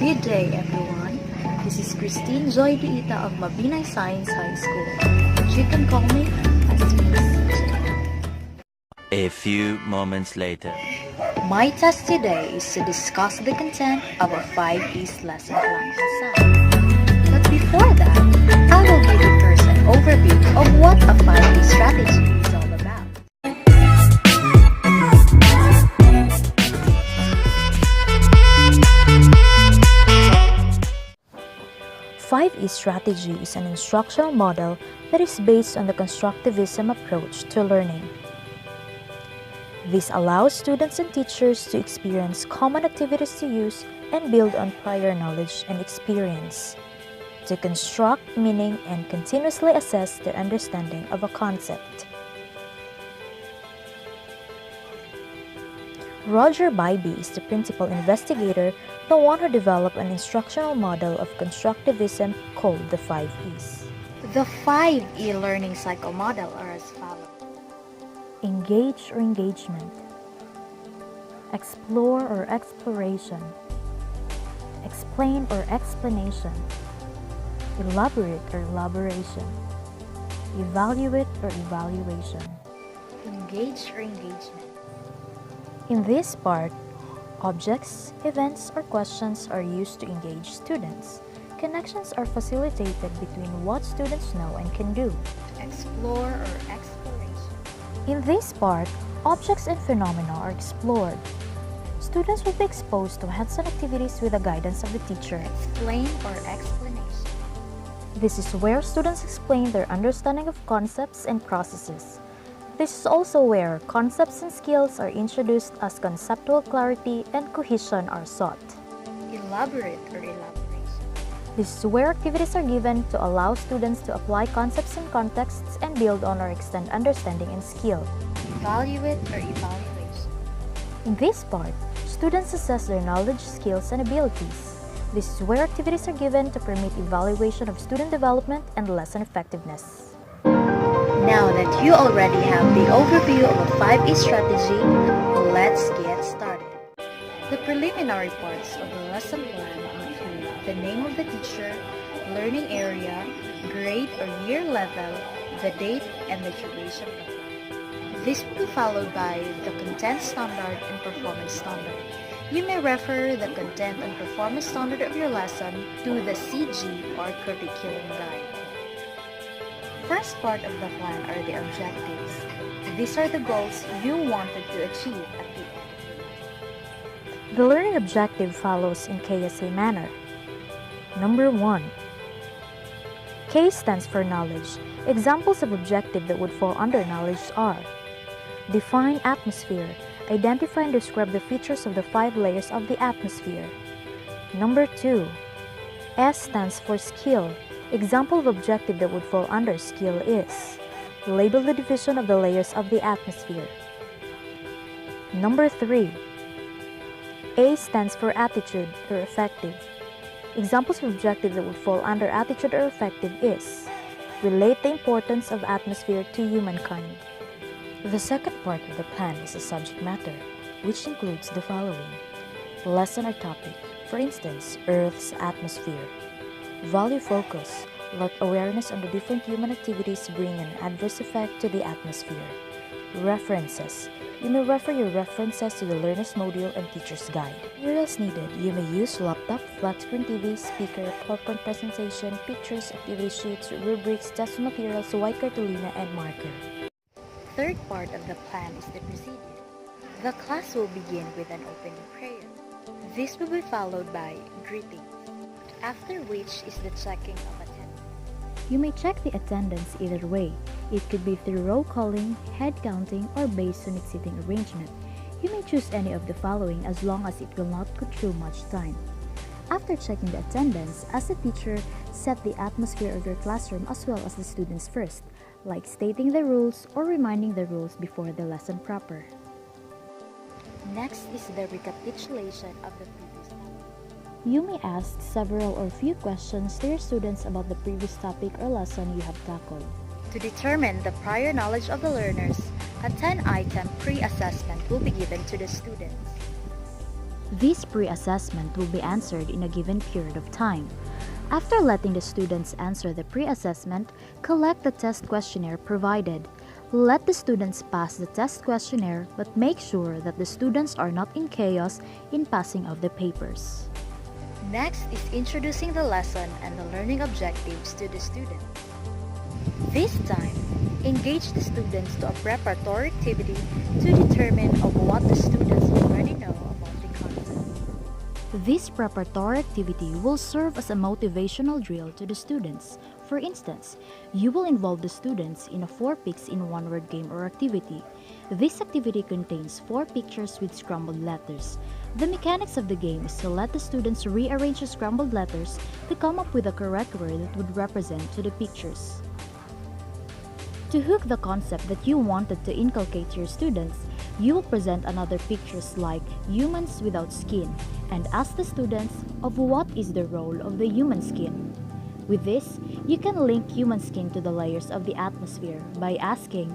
Good day, everyone. This is Christine Joy Diita of Mabinay Science High School. You can call me as Miss. A few moments later. My task today is to discuss the content of a 5E's lesson plan. But before that, I will give you first an overview of what a 5E strategy is all about. 5E strategy is an instructional model that is based on the constructivism approach to learning. This allows students and teachers to experience common activities to use and build on prior knowledge and experience, to construct meaning and continuously assess their understanding of a concept. Roger Bybee is the principal investigator, the one who developed an instructional model of constructivism called the 5E's. The 5E learning cycle model are as follows. Engage or engagement. Explore or exploration. Explain or explanation. Elaborate or elaboration. Evaluate or evaluation. Engage or engagement. In this part, objects, events, or questions are used to engage students. Connections are facilitated between what students know and can do. Explore or exploration. In this part, objects and phenomena are explored. Students will be exposed to hands-on activities with the guidance of the teacher. Explain or explanation. This is where students explain their understanding of concepts and processes. This is also where concepts and skills are introduced as conceptual clarity and cohesion are sought. Elaborate or elaboration. This is where activities are given to allow students to apply concepts and contexts and build on or extend understanding and skill. Evaluate or evaluation. In this part, students assess their knowledge, skills, and abilities. This is where activities are given to permit evaluation of student development and lesson effectiveness. Now that you already have the overview of a 5E strategy, let's get started. The preliminary parts of the lesson plan include the name of the teacher, learning area, grade or year level, the date, and the duration of the plan. This will be followed by the content standard and performance standard. You may refer the content and performance standard of your lesson to the CG or curriculum guide. First part of the plan are the objectives. These are the goals you wanted to achieve at the end. The learning objective follows in KSA manner. Number 1. K stands for knowledge. Examples of objective that would fall under knowledge are: define atmosphere. Identify and describe the features of the 5 layers of the atmosphere. Number 2. S stands for skill. Example of objective that would fall under skill is: label the division of the layers of the atmosphere. Number 3. A stands for attitude or affective. Examples of objective that would fall under attitude or affective is: relate the importance of atmosphere to humankind. The second part of the plan is a subject matter, which includes the following: lesson or topic, for instance, Earth's atmosphere. Value focus, like awareness on the different human activities bring an adverse effect to the atmosphere. References. You may refer your references to the learner's module and teacher's guide. Materials needed. You may use laptop, flat screen TV, speaker, PowerPoint presentation, pictures, activity sheets, rubrics, test materials, white cartolina, and marker. Third part of the plan is the procedure. The class will begin with an opening prayer. This will be followed by greetings, after which is the checking of attendance. You may check the attendance either way. It could be through roll calling, head counting, or based on its seating arrangement. You may choose any of the following as long as it will not consume much time. After checking the attendance, as a teacher, set the atmosphere of your classroom as well as the students first, like stating the rules or reminding the rules before the lesson proper. Next is the recapitulation of the previous topic. You may ask several or few questions to your students about the previous topic or lesson you have tackled. To determine the prior knowledge of the learners, a 10-item pre-assessment will be given to the students. This pre-assessment will be answered in a given period of time. After letting the students answer the pre-assessment, collect the test questionnaire provided. Let the students pass the test questionnaire, but make sure that the students are not in chaos in passing of the papers. Next is introducing the lesson and the learning objectives to the student. This time, engage the students to a preparatory activity to determine of what the students already know about the content. This preparatory activity will serve as a motivational drill to the students. For instance, you will involve the students in a 4 pics in 1 word game or activity. This activity contains 4 pictures with scrambled letters. The mechanics of the game is to let the students rearrange the scrambled letters to come up with a correct word that would represent to the pictures. To hook the concept that you wanted to inculcate to your students, you will present another pictures like humans without skin and ask the students of what is the role of the human skin. With this, you can link human skin to the layers of the atmosphere by asking,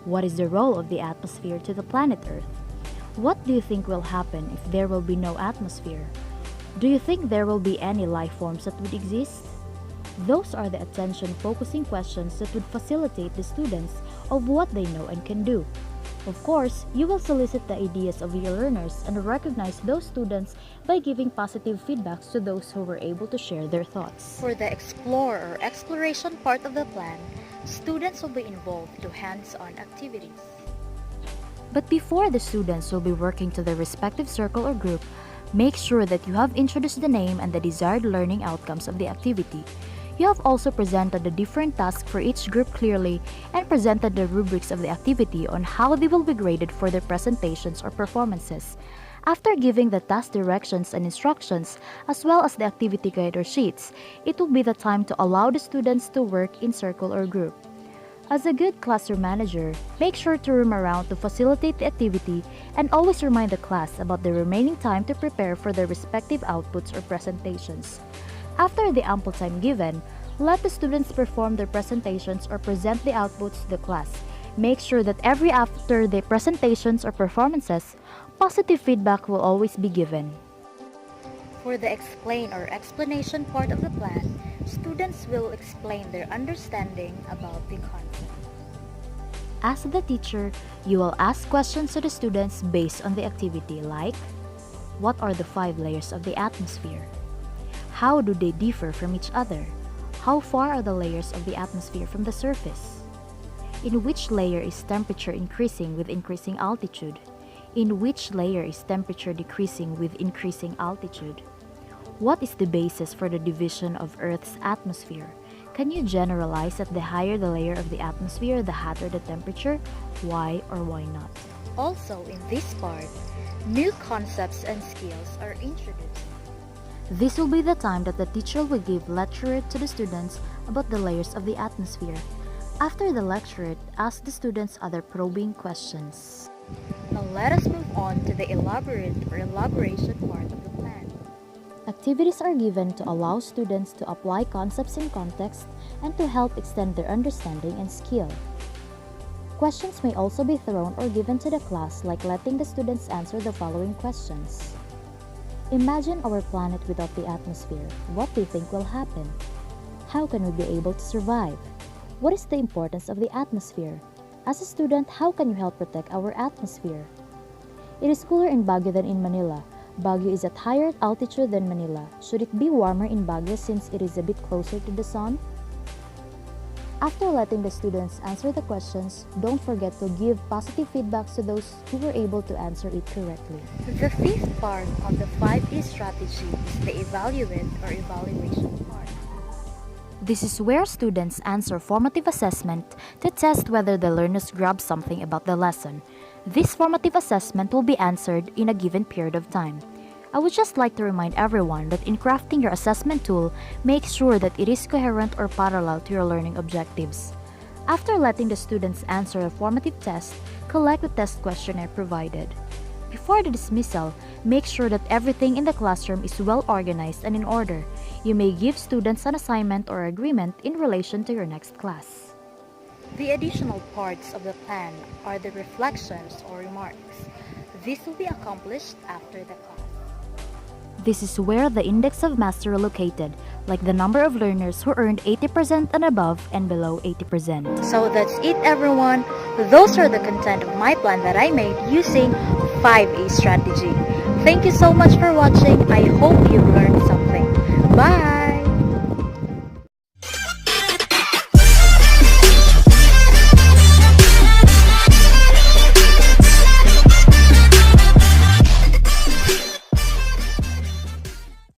what is the role of the atmosphere to the planet Earth? What do you think will happen if there will be no atmosphere? Do you think there will be any life forms that would exist? Those are the attention-focusing questions that would facilitate the students of what they know and can do. Of course, you will solicit the ideas of your learners and recognize those students by giving positive feedbacks to those who were able to share their thoughts. For the explore or exploration part of the plan, students will be involved to hands-on activities. But before the students will be working to their respective circle or group, make sure that you have introduced the name and the desired learning outcomes of the activity. You have also presented the different tasks for each group clearly and presented the rubrics of the activity on how they will be graded for their presentations or performances. After giving the task directions and instructions, as well as the activity guide or sheets, it will be the time to allow the students to work in circle or group. As a good classroom manager, make sure to roam around to facilitate the activity and always remind the class about the remaining time to prepare for their respective outputs or presentations. After the ample time given, let the students perform their presentations or present the outputs to the class. Make sure that after the presentations or performances, positive feedback will always be given. For the explain or explanation part of the plan, students will explain their understanding about the content. As the teacher, you will ask questions to the students based on the activity like, what are the 5 layers of the atmosphere? How do they differ from each other? How far are the layers of the atmosphere from the surface? In which layer is temperature increasing with increasing altitude? In which layer is temperature decreasing with increasing altitude? What is the basis for the division of Earth's atmosphere? Can you generalize that the higher the layer of the atmosphere, the hotter the temperature? Why or why not? Also, in this part, new concepts and skills are introduced. This will be the time that the teacher will give lecturate to the students about the layers of the atmosphere. After the lecturate, ask the students other probing questions. Now let us move on to the elaborate or elaboration part of the plan. Activities are given to allow students to apply concepts in context and to help extend their understanding and skill. Questions may also be thrown or given to the class, like letting the students answer the following questions. Imagine our planet without the atmosphere. What do you think will happen? How can we be able to survive? What is the importance of the atmosphere? As a student, how can you help protect our atmosphere? It is cooler in Baguio than in Manila. Baguio is at higher altitude than Manila. Should it be warmer in Baguio since it is a bit closer to the sun? After letting the students answer the questions, don't forget to give positive feedbacks to those who were able to answer it correctly. The fifth part of the 5E strategy is the evaluate or evaluation part. This is where students answer formative assessment to test whether the learners grab something about the lesson. This formative assessment will be answered in a given period of time. I would just like to remind everyone that in crafting your assessment tool, make sure that it is coherent or parallel to your learning objectives. After letting the students answer a formative test, collect the test questionnaire provided. Before the dismissal, make sure that everything in the classroom is well organized and in order. You may give students an assignment or agreement in relation to your next class. The additional parts of the plan are the reflections or remarks. This will be accomplished after the class. This is where the index of mastery are located, like the number of learners who earned 80% and above and below 80%. So that's it, everyone. Those are the content of my plan that I made using 5A strategy. Thank you so much for watching. I hope you've learned something. Bye!